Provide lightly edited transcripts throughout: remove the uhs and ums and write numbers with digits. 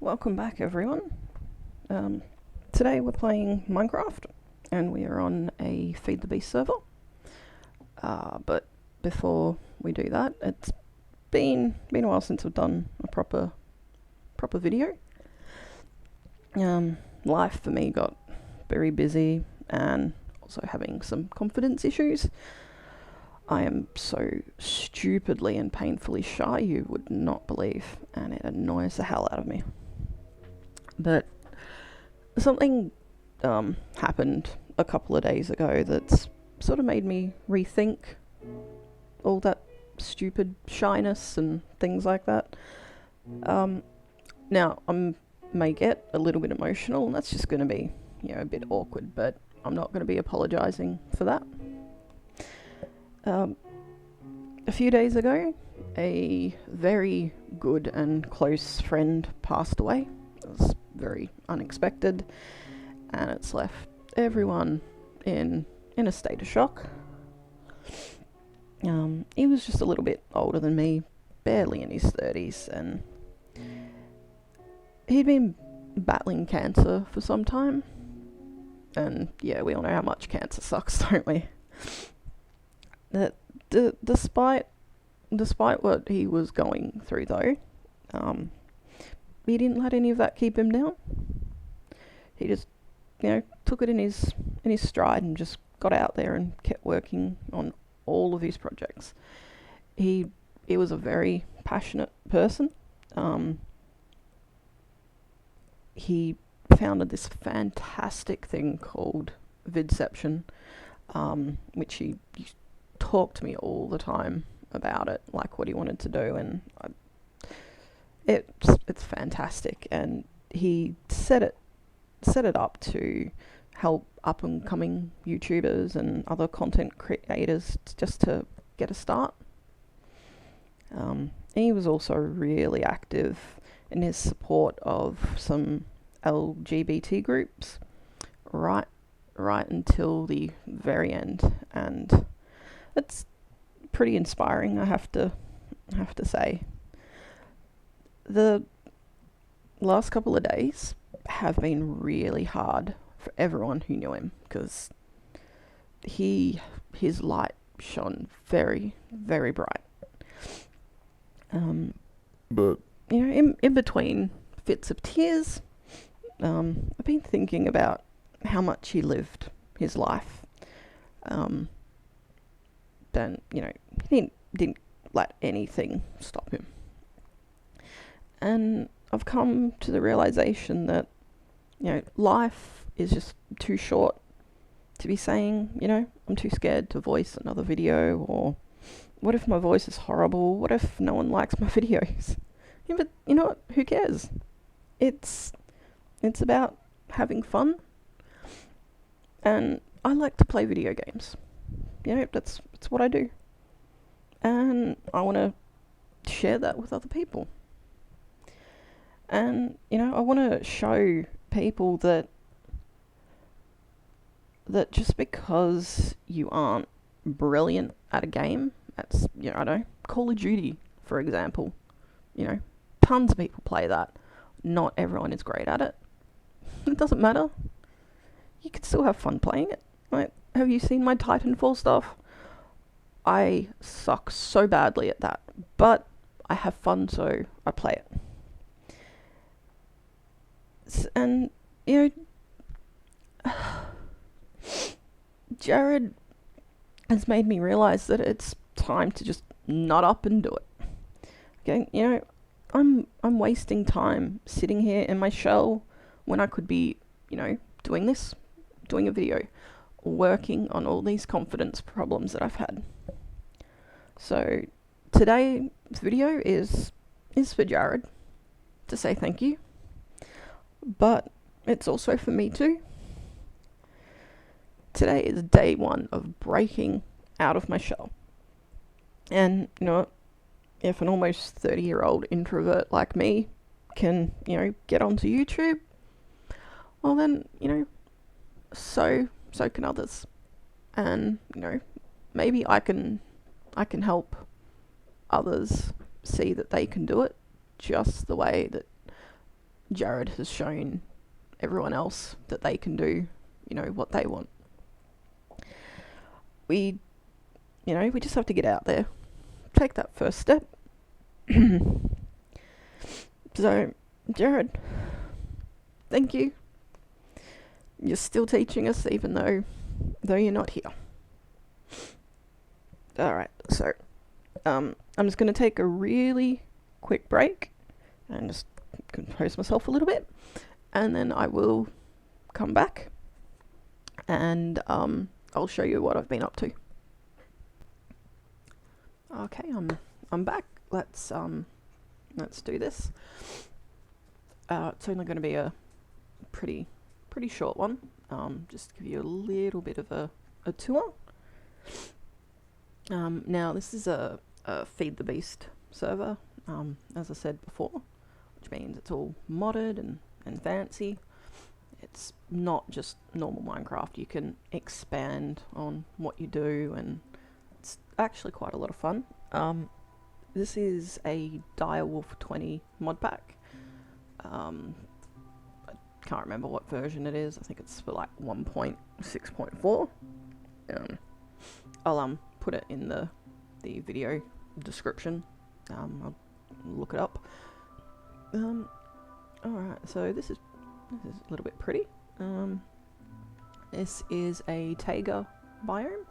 Welcome back, everyone. Today we're playing Minecraft, and we are on a Feed the Beast server. But before we do that, it's been a while since I've done a proper video. Life for me got very busy, and also having some confidence issues. I am so stupidly and painfully shy you would not believe, and it annoys the hell out of me. But something happened a couple of days ago that's sort of made me rethink all that stupid shyness and things like that. Now, I may get a little bit emotional, and that's just going to be, a bit awkward, but I'm not going to be apologising for that. A few days ago, a very good and close friend passed away. It was very unexpected, and it's left everyone in a state of shock. He was just a little bit older than me, barely in his 30s, and he'd been battling cancer for some time. And yeah, we all know how much cancer sucks, don't we? Despite what he was going through, though, he didn't let any of that keep him down. He just, took it in his stride and just got out there and kept working on all of his projects. He was a very passionate person. He founded this fantastic thing called Vidception, which he talked to me all the time about it, like what he wanted to do, and it's fantastic. And he set it up to help up and coming YouTubers and other content creators just to get a start. And he was also really active in his support of some LGBT groups right until the very end, and it's pretty inspiring, I have to say. The last couple of days have been really hard for everyone who knew him, because his light shone very, very bright. But in between fits of tears, I've been thinking about how much he lived his life. Then he didn't let anything stop him. And I've come to the realization that life is just too short to be saying, I'm too scared to voice another video, or what if my voice is horrible? What if no one likes my videos? Yeah, but you know what? Who cares? It's about having fun, and I like to play video games. That's what I do, and I want to share that with other people. And I want to show people that just because you aren't brilliant at a game, that's I don't know, Call of Duty, for example. Tons of people play that. Not everyone is great at it. It doesn't matter. You can still have fun playing it. Like, have you seen my Titanfall stuff? I suck so badly at that, but I have fun, so I play it. And Jared has made me realize that it's time to just nut up and do it. Okay, I'm wasting time sitting here in my shell when I could be, doing a video, working on all these confidence problems that I've had. So today's video is for Jared to say thank you, but it's also for me too. Today is day one of breaking out of my shell. And if an almost 30-year-old introvert like me can, get onto YouTube, well then, so can others. And, maybe I can help others see that they can do it just the way Jared has shown everyone else that they can do, you know, what they want. We just have to get out there, take that first step. So, Jared, thank you. You're still teaching us, even though you're not here. Alright, so I'm just going to take a really quick break and just compose myself a little bit, and then I will come back and I'll show you what I've been up to. Okay, I'm back. Let's do this. It's only going to be a pretty short one. Just to give you a little bit of a tour. Now this is a Feed the Beast server, as I said before, which means it's all modded and fancy. It's not just normal Minecraft. You can expand on what you do, and it's actually quite a lot of fun. This is a Direwolf20 mod pack. I can't remember what version it is. I think it's for like 1.6.4. I'll put it in the video description. I'll look it up. Alright, so this is a little bit pretty. This is a taiga biome.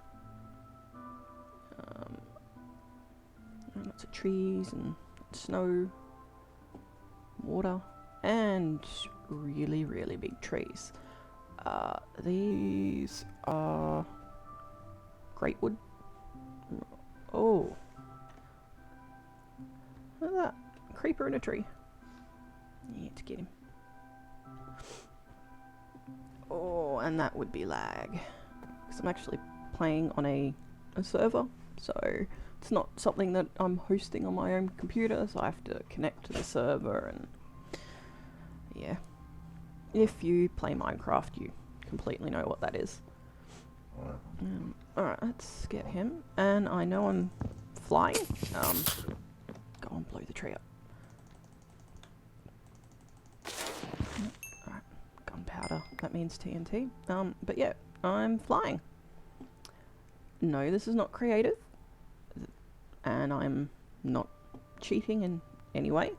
Lots of trees and snow, water, and really big trees. These are great wood. Oh, look at that creeper in a tree. Need to get him. Oh, and that would be lag, because I'm actually playing on a server, so it's not something that I'm hosting on my own computer, so I have to connect to the server. And yeah, if you play Minecraft, you completely know what that is. Alright, let's get him. And I know I'm flying. Go on, blow the tree up. Alright, gunpowder. That means TNT. But yeah, I'm flying. No, this is not creative. And I'm not cheating in any way.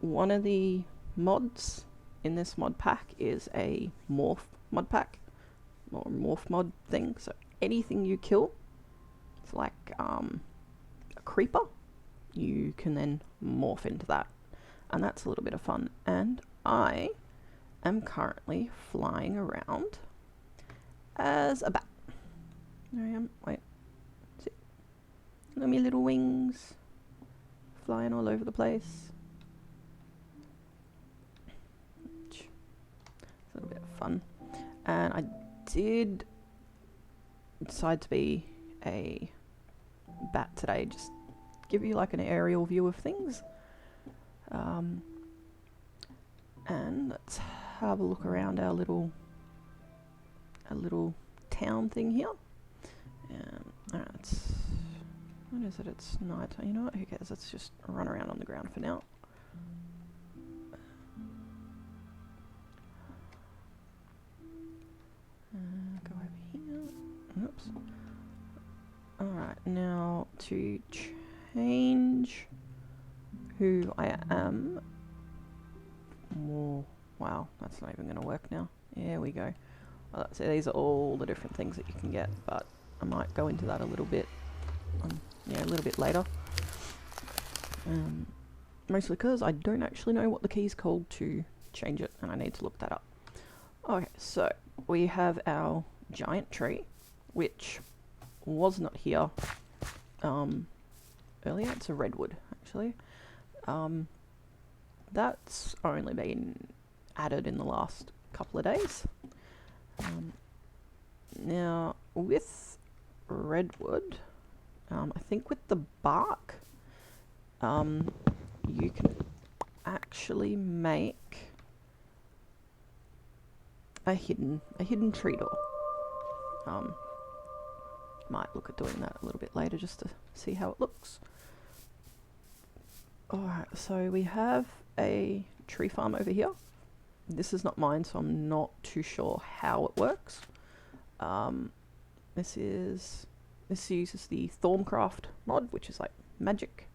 One of the mods in this mod pack is a morph mod pack, or morph mod thing. So anything you kill, it's like a creeper, you can then morph into that, and that's a little bit of fun. And I am currently flying around as a bat. There I am. Wait. Look at me little wings flying all over the place. It's a little bit of fun. And I did decide to be a bat today, just give you like an aerial view of things. And let's have a look around our little town thing here. Alright, what is it? It's night. You know what? Who cares? Let's just run around on the ground for now. Go over here. Oops. Alright, now to change who I am. More. Wow, that's not even going to work now. There we go. Well, so these are all the different things that you can get, but I might go into that a little bit. Yeah, a little bit later. Mostly because I don't actually know what the key's called to change it, and I need to look that up. Okay, so we have our giant tree, which was not here earlier. It's a redwood, actually. That's only been added in the last couple of days. Now, with redwood, I think with the bark, you can actually make a hidden tree door. Might look at doing that a little bit later just to see how it looks. Alright, so we have a tree farm over here. This is not mine, so I'm not too sure how it works. This uses the Thorncraft mod, which is like magic.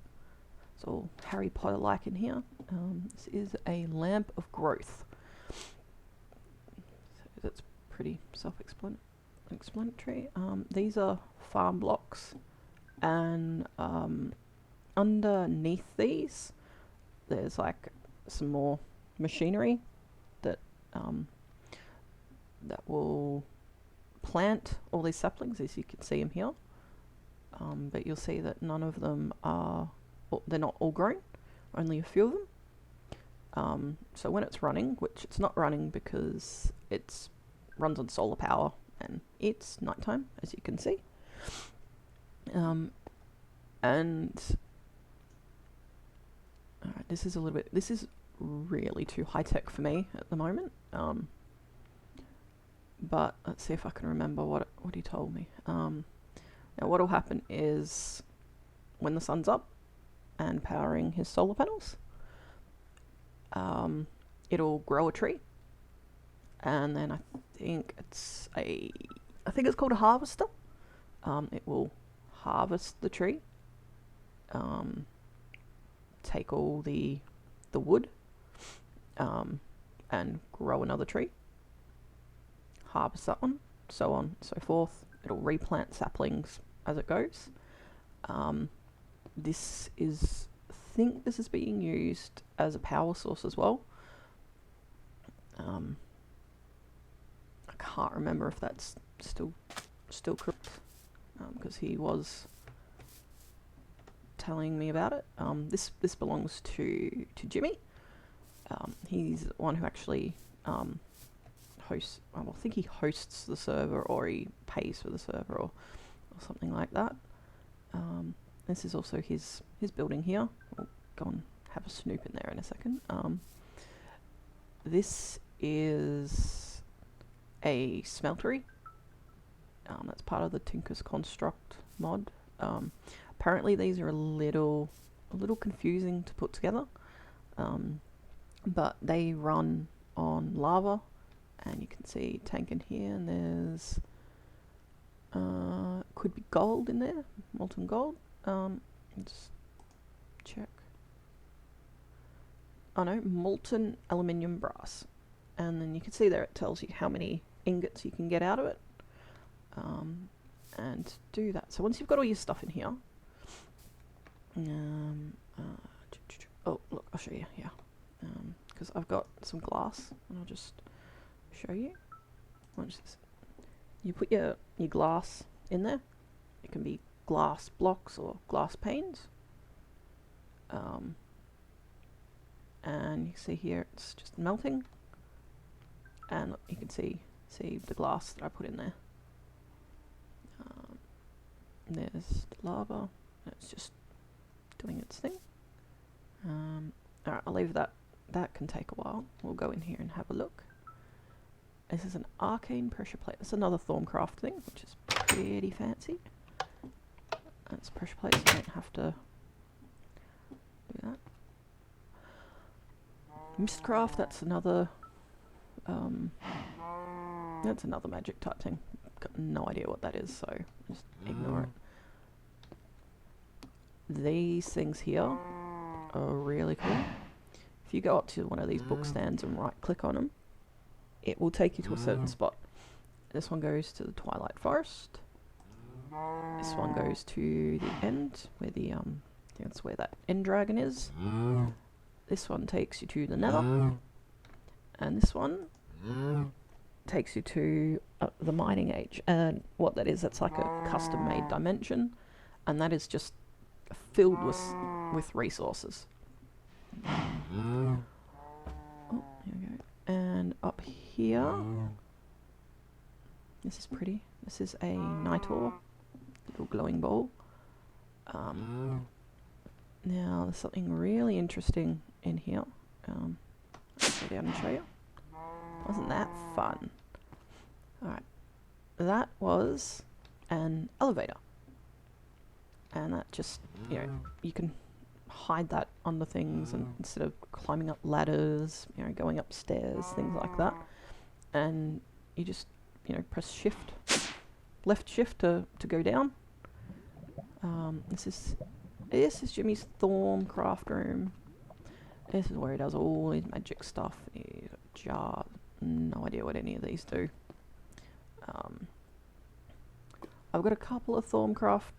It's all Harry Potter-like in here. This is a lamp of growth. So that's pretty self-explanatory. These are farm blocks, and underneath these, there's like some more machinery that that will plant all these saplings, as you can see them here. But you'll see that none of them are, they're not all grown, only a few of them. So when it's running, which it's not running because it's runs on solar power and it's nighttime, as you can see. And alright, this is really too high tech for me at the moment. But let's see if I can remember what he told me. Now what will happen is when the sun's up and powering his solar panels, it'll grow a tree, and then I think it's called a harvester. It will harvest the tree, take all the wood, and grow another tree, harvest that one, so on and so forth. It'll replant saplings as it goes. I think this is being used as a power source as well. I can't remember if that's still correct, because he was telling me about it. This belongs to Jimmy. He's the one who actually hosts. I think he hosts the server, or he pays for the server, or something like that. This is also his building here. We'll go and have a snoop in there in a second. This is a smeltery. That's part of the Tinker's Construct mod. Apparently these are a little confusing to put together, but they run on lava, and you can see tank in here, and there's could be gold in there, molten gold. Let's check. Oh no, molten aluminium brass. And then you can see there it tells you how many ingots you can get out of it. And do that. So once you've got all your stuff in here, oh look, I'll show you here, because I've got some glass, and I'll just show you. Watch this. You put your glass in there. It can be glass blocks or glass panes. And you see here it's just melting, and look, you can see the glass that I put in there. There's the lava. It's just doing its thing. Alright, I'll leave that. That can take a while. We'll go in here and have a look. This is an arcane pressure plate. That's another Thorncraft thing, which is pretty fancy. That's pressure plate, so you don't have to do that. Mistcraft, that's another magic type thing. Got no idea what that is, so just ignore it. These things here are really cool. If you go up to one of these book stands and right click on them, it will take you to a certain spot. This one goes to the Twilight Forest. This one goes to the end, where the I think that's where that end dragon is. This one takes you to the Nether, and this one takes you to the mining age. And what that is, that's like a custom-made dimension, and that is just filled with resources. Oh, here we go. And up here, this is pretty. This is a night ore, little glowing ball. Now there's something really interesting in here. I'll go down and show you. Wasn't that fun? Alright, that was an elevator, and that just, you know, you can hide that under things, and instead of climbing up ladders, you know, going upstairs, things like that. And you just, you know, press shift, left shift to go down. This is Jimmy's Thorn craft room. This is where he does all his magic stuff. He's a jar. No idea what any of these do. I've got a couple of Thorncraft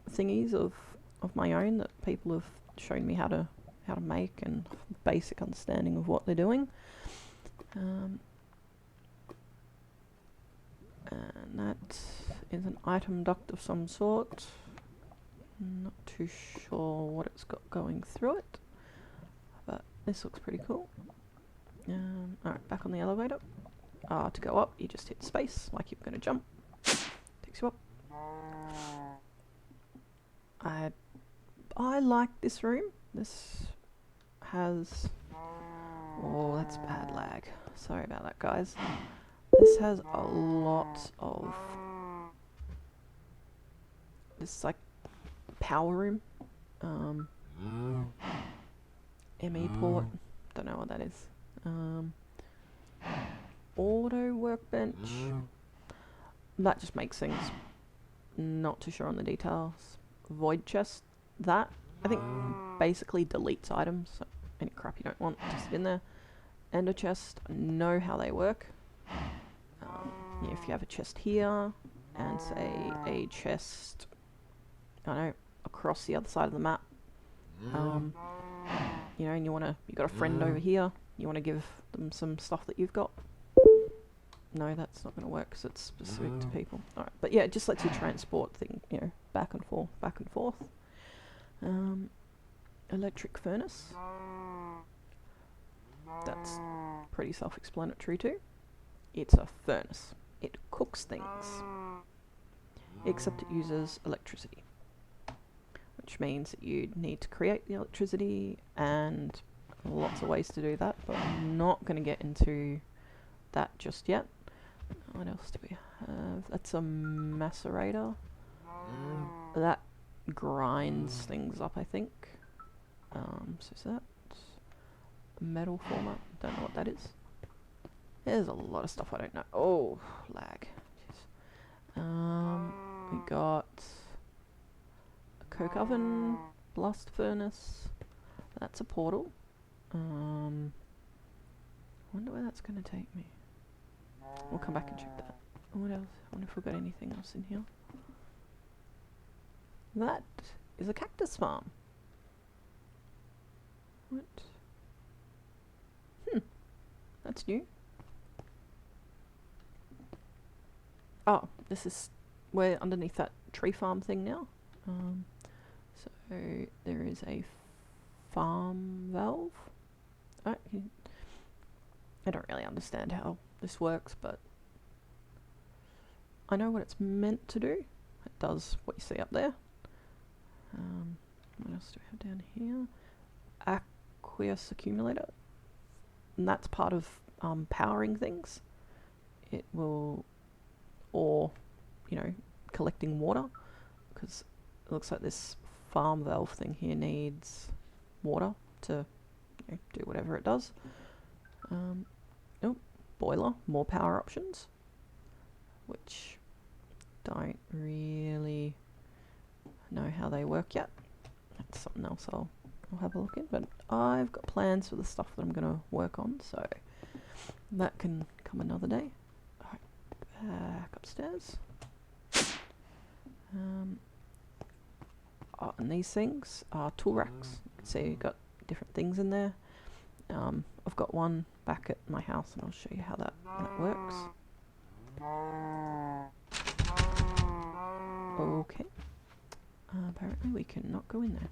thingies of my own that people have shown me how to make, and basic understanding of what they're doing. And that is an item duct of some sort. Not too sure what it's got going through it, but this looks pretty cool. Alright, back on the elevator. To go up, you just hit space like you're going to jump. Takes you up. I like this room. This has... Oh, that's bad lag. Sorry about that, guys. This has a lot of... This is like power room. ME port. Don't know what that is. Auto workbench. That just makes things. Not too sure on the details. Void chest. That, I think, basically deletes items. So any crap you don't want, just in there. Ender chest. Know how they work. Yeah, if you have a chest here, and say a chest, I don't know, across the other side of the map. You know, and you got a friend over here. You want to give them some stuff that you've got. No, that's not going to work because it's specific to people. Alright, but yeah, it just lets you transport things, you know, back and forth, back and forth. Electric furnace. That's pretty self-explanatory too. It's a furnace. It cooks things. Except it uses electricity. Which means that you need to create the electricity, and lots of ways to do that, but I'm not going to get into that just yet. What else do we have? That's a macerator. That grinds things up, I think. So is that metal former? Don't know what that is. There's a lot of stuff I don't know. Oh, lag. Jeez. We got a coke oven, blast furnace. That's a portal. Wonder where that's going to take me. We'll come back and check that. What else? I wonder if we've got anything else in here. That is a cactus farm. What? That's new. Oh, this is... We're underneath that tree farm thing now. So there is a farm valve. I don't really understand how this works, but I know what it's meant to do. It does what you see up there. What else do we have down here? Aqueous accumulator. And that's part of powering things. It will... Or, you know, collecting water. Because it looks like this farm valve thing here needs water to, you know, do whatever it does. Oh, boiler, more power options, which don't really know how they work yet. That's something else I'll have a look in, but I've got plans for the stuff that I'm going to work on, so that can come another day. Alright, back upstairs. And these things are tool racks. You can see you've got different things in there. I've got one back at my house, and I'll show you how that works. Okay. Apparently we cannot go in there.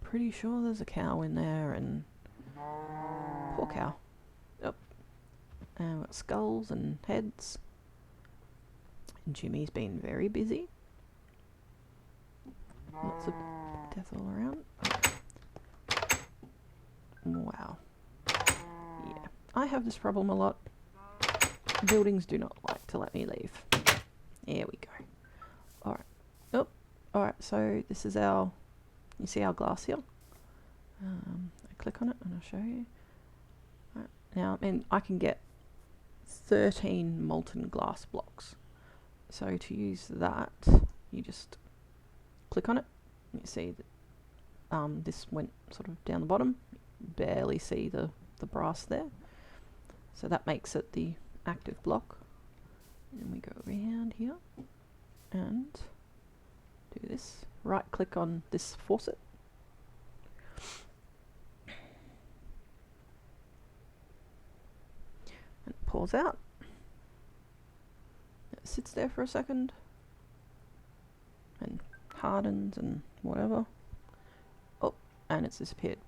Pretty sure there's a cow in there, and... Poor cow. Yep. And we've got skulls and heads. And Jimmy's been very busy. Lots of death all around. Wow. Yeah. I have this problem a lot. Buildings do not like to let me leave. There we go. Alright. Oh, alright, so this is our You see our glass here? I click on it and I'll show you. Right. Now, and I can get 13 molten glass blocks. So to use that, you just click on it. And you see that this went sort of down the bottom. You barely see the brass there. So that makes it the active block. And we go around here and do this. Right click on this faucet. And it pours out. It sits there for a second and hardens and whatever. Oh, and it's disappeared.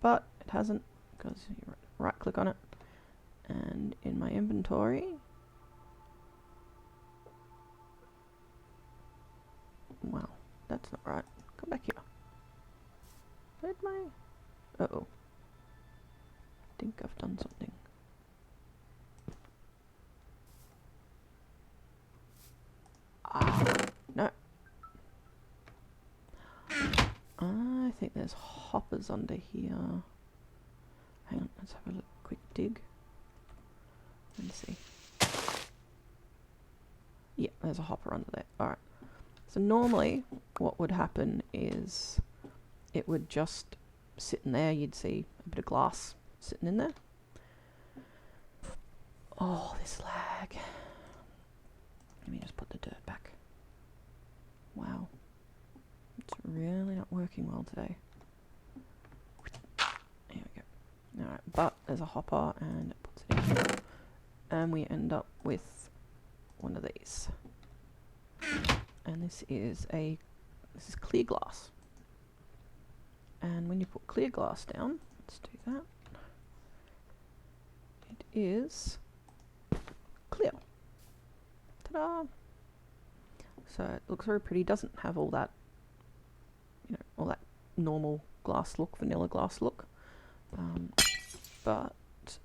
But it hasn't, because you right click on it. And in my inventory, wow, that's not right. Come back here. Where'd my... Uh-oh. I think I've done something. Ah, no. I think there's hoppers under here. Hang on, let's have a quick dig. Let's see. Yeah, there's a hopper under there. Alright. So normally what would happen is it would just sit in there. You'd see a bit of glass sitting in there. Oh, this lag. Let me just put the dirt back. Wow. It's really not working well today. Here we go. Alright, but there's a hopper and it puts it in here. And we end up with one of these. And this is clear glass. And when you put clear glass down, let's do that. It is clear. Ta-da! So it looks very pretty. Doesn't have all that, you know, all that normal glass look, vanilla glass look. But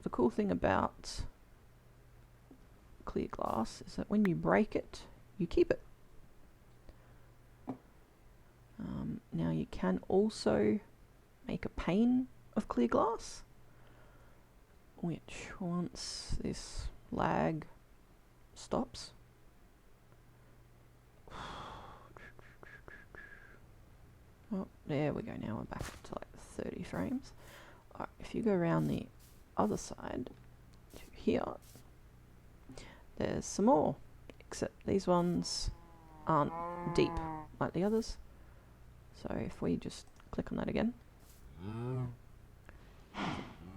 the cool thing about clear glass is that when you break it, you keep it. Now you can also make a pane of clear glass, which once this lag stops, oh, there we go. Now we're back up to like 30 frames. Alright, if you go around the other side to here, there's some more, except these ones aren't deep like the others. So if we just click on that again,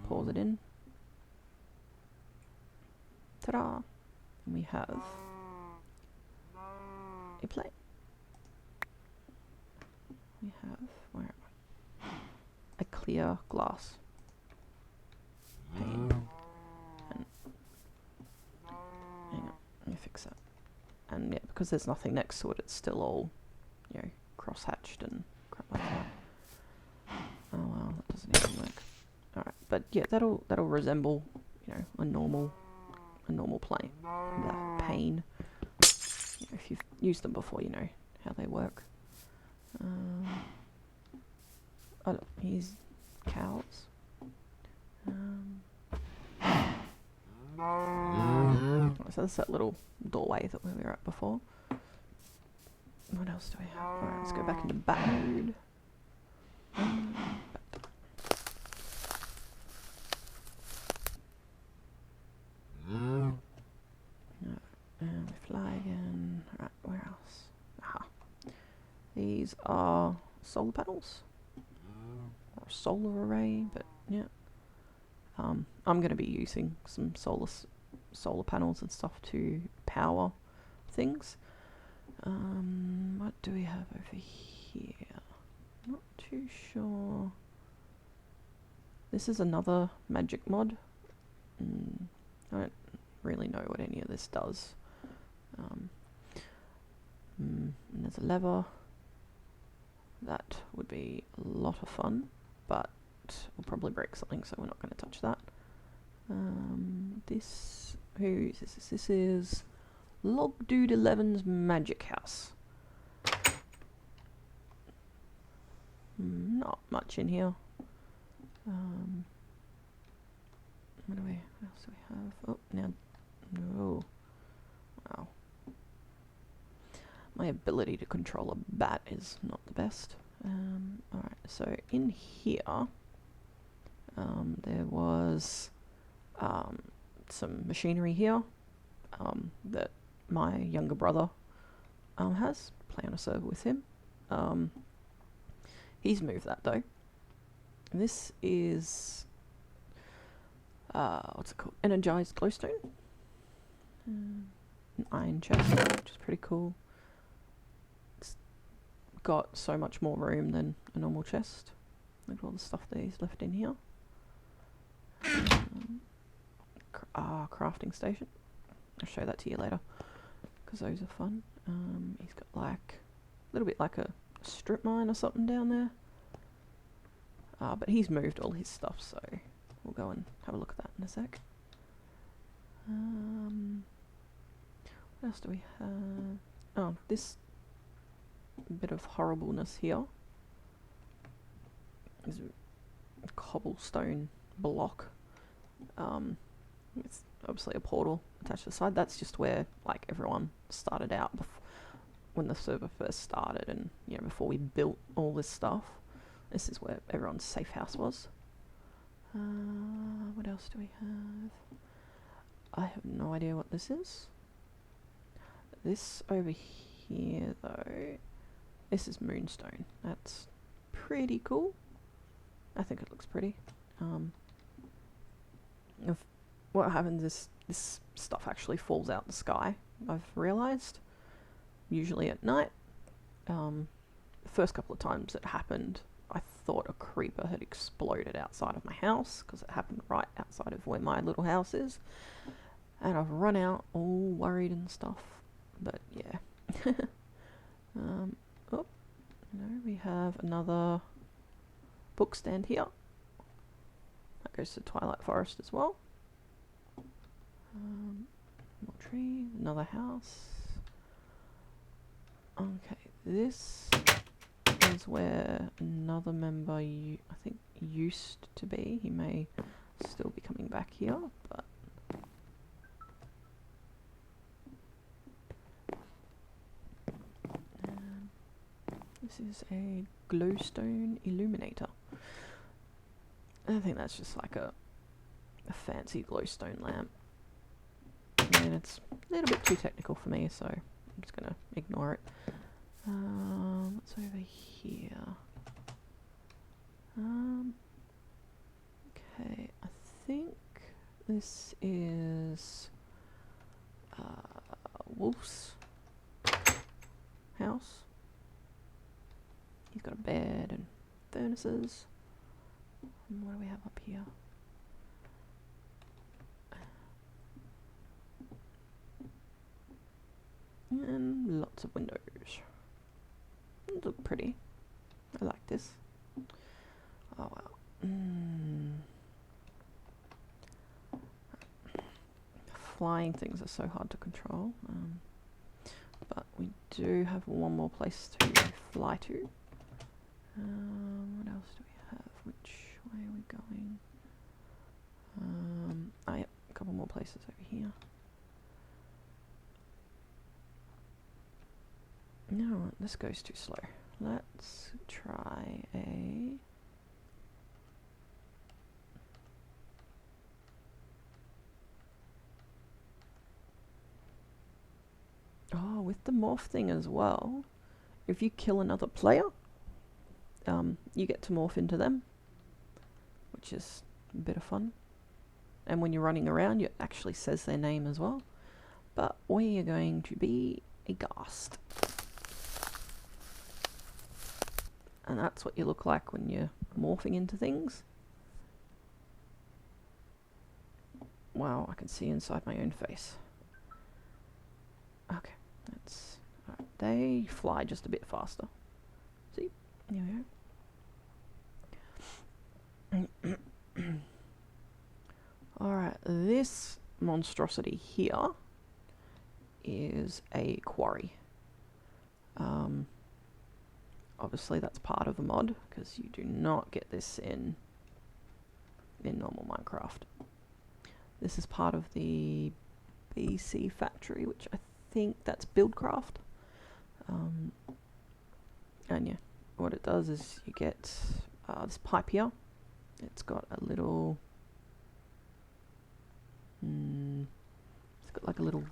pause it in, ta-da, and we have a plate. We have, where am I? A clear glass pane. And hang on, let me fix that. And yeah, because there's nothing next to it, it's still all, you know, cross-hatched and crap like that. Oh well, that doesn't even work. Alright, but yeah, that'll resemble, you know, a normal plane. That pane. You know, if you've used them before, you know how they work. Oh, here's cows. So that's that little doorway that we were at before. What else do we have? Alright, let's go back into bat mode. And we fly again. Alright, where else? Aha. These are solar panels. Or a solar array, but yeah. I'm going to be using some solar panels and stuff to power things. What do we have over here? Not too sure. This is another magic mod. I don't really know what any of this does. And there's a lever. That would be a lot of fun, but we'll probably break something, so we're not going to touch that. Who is this? This is Log Dude 11's Magic House. Not much in here. What else do we have? Oh, now, no. Wow. My ability to control a bat is not the best. Alright, so in here, there was some machinery here that my younger brother has. Play on a server with him. He's moved that though. This is what's it called? Energized glowstone. An iron chest, which is pretty cool. It's got so much more room than a normal chest. Look at all the stuff that he's left in here. Crafting station. I'll show that to you later, because those are fun. He's got like a little bit like a strip mine or something down there. But he's moved all his stuff, so we'll go and have a look at that in a sec. What else do we have? Oh, this bit of horribleness here is a cobblestone block. It's obviously a portal attached to the side. That's just where like everyone started out when the server first started, and you know, before we built all this stuff. This is where everyone's safe house was. What else do we have? I have no idea what this is. This over here though, this is moonstone. That's pretty cool. I think it looks pretty. What happens is this stuff actually falls out the sky, I've realised. Usually at night. The first couple of times it happened, I thought a creeper had exploded outside of my house, because it happened right outside of where my little house is. And I've run out all worried and stuff. But yeah. Oh, no, we have another book stand here. That goes to Twilight Forest as well. More tree, another house. Okay, this is where another member I think used to be. He may still be coming back here, but this is a glowstone illuminator. I think that's just like a fancy glowstone lamp. And it's a little bit too technical for me, so I'm just gonna ignore it. What's over here? Okay, I think this is Wolf's house. He's got a bed and furnaces. And what do we have up here? And lots of windows. They look pretty. I like this. Oh wow. Flying things are so hard to control. But we do have one more place to fly to. What else do we have? Which way are we going? Yep, a couple more places over here. No, this goes too slow. Let's try a... Oh, with the morph thing as well, if you kill another player, you get to morph into them, which is a bit of fun. And when you're running around, it actually says their name as well. But we are going to be a ghast. And that's what you look like when you're morphing into things. Wow, I can see inside my own face. Okay, that's... Right, they fly just a bit faster. See? There we go. Alright, this monstrosity here is a quarry. obviously that's part of the mod, because you do not get this in normal Minecraft. This is part of the BC factory, which I think that's Buildcraft. And yeah, what it does is you get this pipe here. It's got a little... it's got like a little...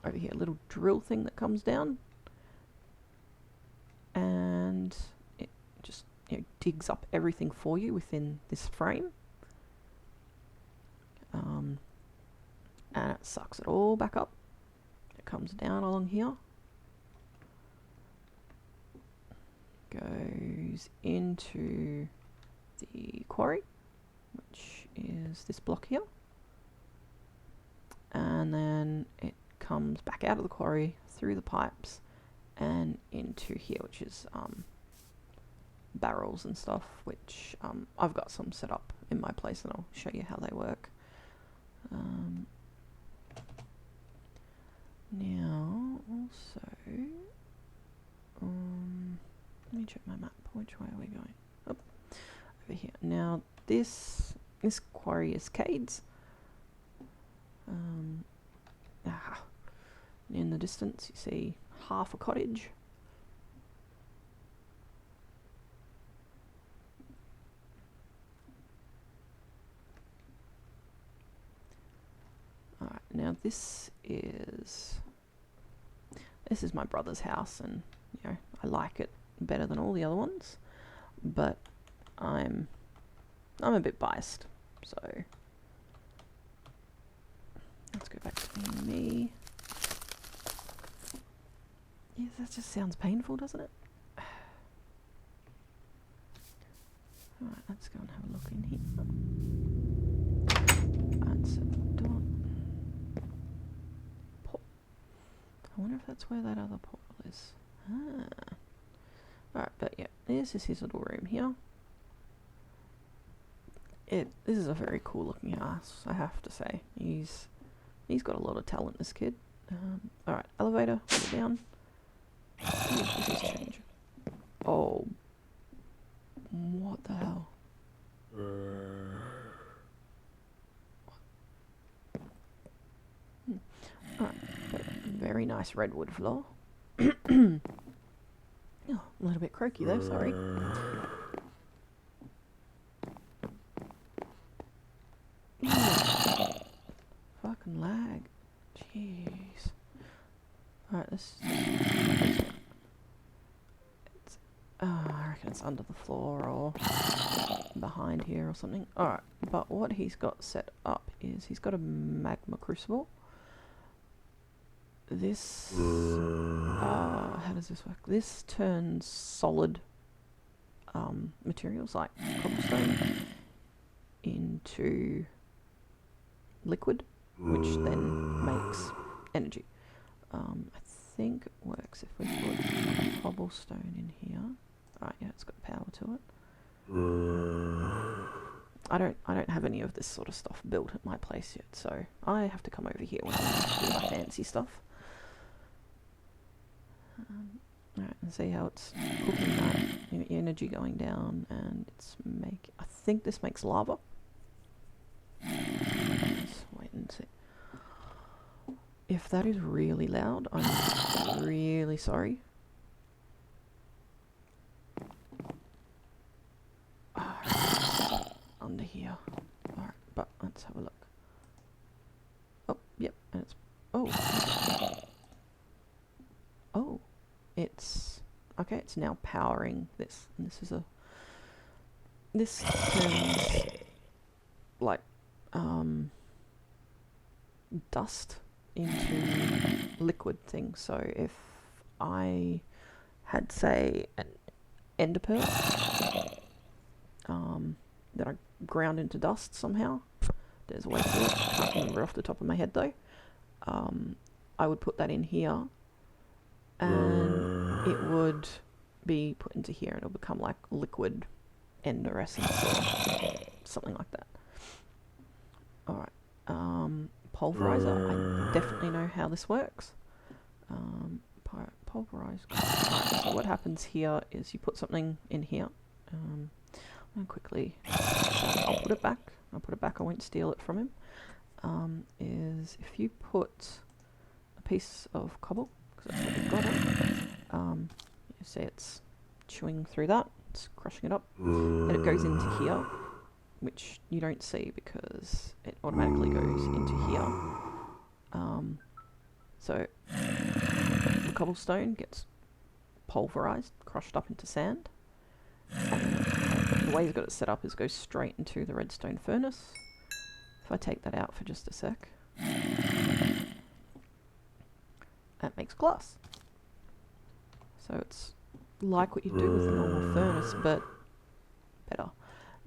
over here, a little drill thing that comes down. And it just, you know, digs up everything for you within this frame. And it sucks it all back up. It comes down along here. Goes into the quarry, which is this block here. And then it comes back out of the quarry, through the pipes, and into here, which is barrels and stuff, which I've got some set up in my place, and I'll show you how they work. Now, also, let me check my map. Which way are we going? Oh, over here. Now, this quarry is Cade's. In the distance, you see half a cottage. Alright, now this is my brother's house, and you know, I like it better than all the other ones, but I'm a bit biased, so let's go back to me. Yeah, that just sounds painful, doesn't it? Alright, let's go and have a look in here. That's a door. I wonder if that's where that other portal is. Alright, but yeah, this is his little room here. This is a very cool looking house, I have to say. He's got a lot of talent, this kid. Alright, elevator, go down. This is change. Oh. What the hell? Alright, very nice redwood floor. Oh, a little bit croaky though, sorry. Fucking lag. Jeez. Alright, I reckon it's under the floor or behind here or something. Alright, but what he's got set up is he's got a magma crucible. This, how does this work? This turns solid materials like cobblestone into liquid, which then makes energy. I think it works if we put cobblestone in here. Right, yeah, it's got power to it. I don't have any of this sort of stuff built at my place yet, so I have to come over here when I do my fancy stuff. Alright, and see how it's cooking that, you know, energy going down, and it's I think this makes lava. Let's wait and see. If that is really loud, I'm really sorry. Under here. Alright, but let's have a look. Oh, yep, and it's... Oh. Oh. It's... Okay, it's now powering this. And this is a... This turns... like... dust into liquid thing. So if I had, say, an ender pearl that I ground into dust somehow, there's a way to do it, I can't remember off the top of my head though, I would put that in here and it would be put into here and it'll become like liquid ender essence or something like that. Alright, pulverizer, I definitely know how this works. pulverized. Right, so what happens here is you put something in here. I'm going to quickly, I'll put it back. I won't steal it from him. Is if you put a piece of cobble, because that's what we've got on, you see it's chewing through that, it's crushing it up, and it goes into here, which you don't see because it automatically goes into here. So the cobblestone gets pulverized, crushed up into sand, and the way he's got it set up is goes straight into the redstone furnace. If I take that out for just a sec, that makes glass. So it's like what you do with a normal furnace, but better.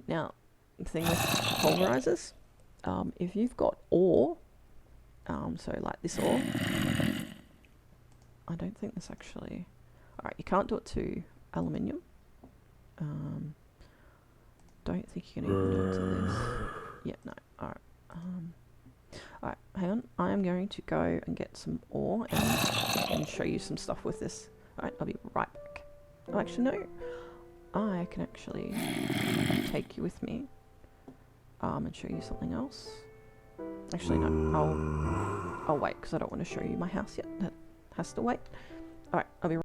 Now, the thing with pulverizers, if you've got ore, so like this ore, I don't think this actually... Alright, you can't do it to aluminium. Don't think you can even do it to this. Yeah, no. Alright. Alright, hang on. I am going to go and get some ore and show you some stuff with this. Alright, I'll be right back. Oh, actually, no. I can actually take you with me and show you something else. Actually, no. I'll wait because I don't want to show you my house yet. That has to wait. Alright, I'll be right back.